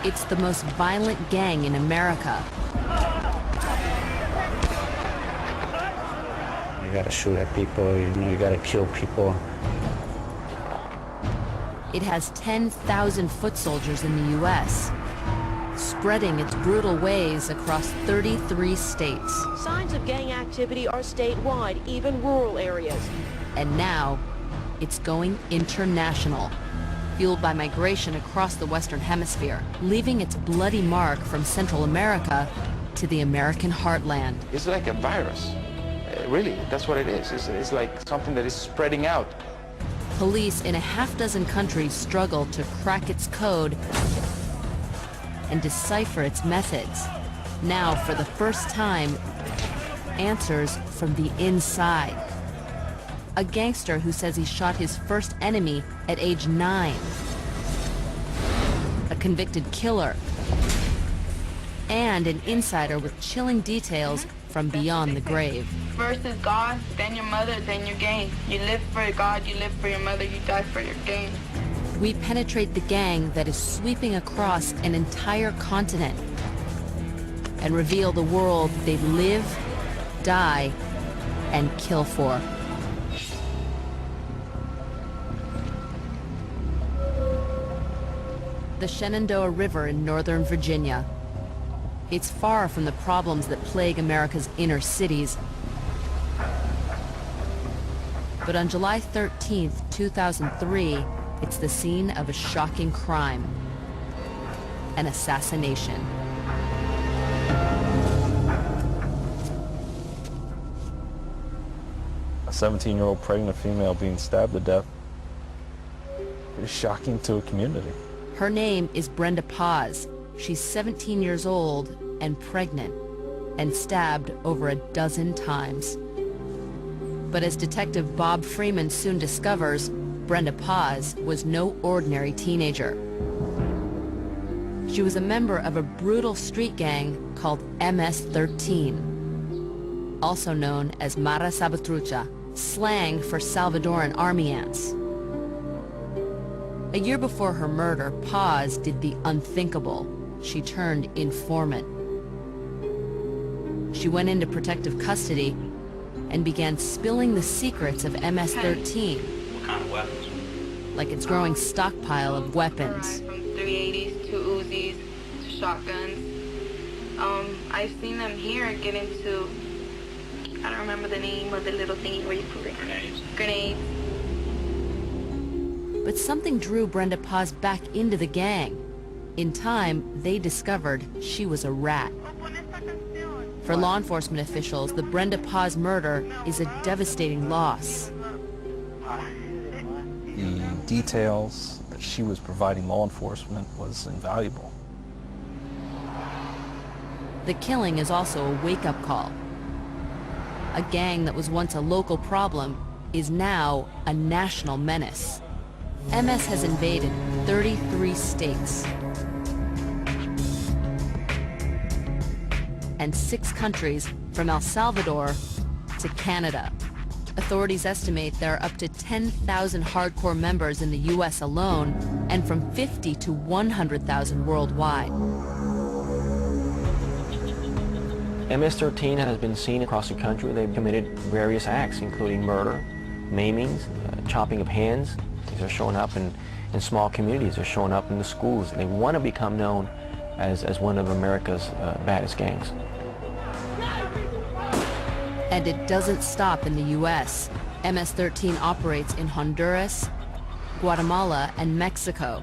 It's the most violent gang in America. You gotta shoot at people, you gotta kill people. It has 10,000 foot soldiers in the U.S., spreading its brutal ways across 33 states. Signs of gang activity are statewide, even rural areas. And now, it's going international, fueled by migration across the Western Hemisphere, leaving its bloody mark from Central America to the American heartland. It's like a virus. Really, that's what it is. It's like something that is spreading out. Police in a half-dozen countries struggle to crack its code and decipher its methods. Now, for the first time, answers from the inside. A gangster who says he shot his first enemy at age 9. A convicted killer. And an insider with chilling details from beyond the grave. First is God, then your mother, then your gang. You live for God, you live for your mother, you die for your gang. We penetrate the gang that is sweeping across an entire continent and reveal the world they live, die, and kill for. The Shenandoah River in Northern Virginia. It's far from the problems that plague America's inner cities. But on July 13th, 2003, it's the scene of a shocking crime. An assassination. A 17-year-old pregnant female being stabbed to death is shocking to a community. Her name is Brenda Paz. She's 17 years old and pregnant, and stabbed over a dozen times. But as Detective Bob Freeman soon discovers, Brenda Paz was no ordinary teenager. She was a member of a brutal street gang called MS-13, also known as Mara Salvatrucha, slang for Salvadoran army ants. A year before her murder, Paz did the unthinkable. She turned informant. She went into protective custody and began spilling the secrets of MS-13. What kind of weapons? Like its growing stockpile of weapons. From 380s to Uzis to shotguns. I've seen them here get into, I don't remember the name of the little thingy where you put it. Grenades. But something drew Brenda Paz back into the gang. In time, they discovered she was a rat. For law enforcement officials, the Brenda Paz murder is a devastating loss. The details that she was providing law enforcement was invaluable. The killing is also a wake-up call. A gang that was once a local problem is now a national menace. MS has invaded 33 states and 6 countries from El Salvador to Canada. Authorities estimate there are up to 10,000 hardcore members in the U.S. alone and from 50 to 100,000 worldwide. MS-13 has been seen across the country. They've committed various acts, including murder, maimings, chopping of hands. These are showing up in small communities. They're showing up in the schools. They want to become known as one of America's baddest gangs. And it doesn't stop in the U.S. MS-13 operates in Honduras, Guatemala, and Mexico.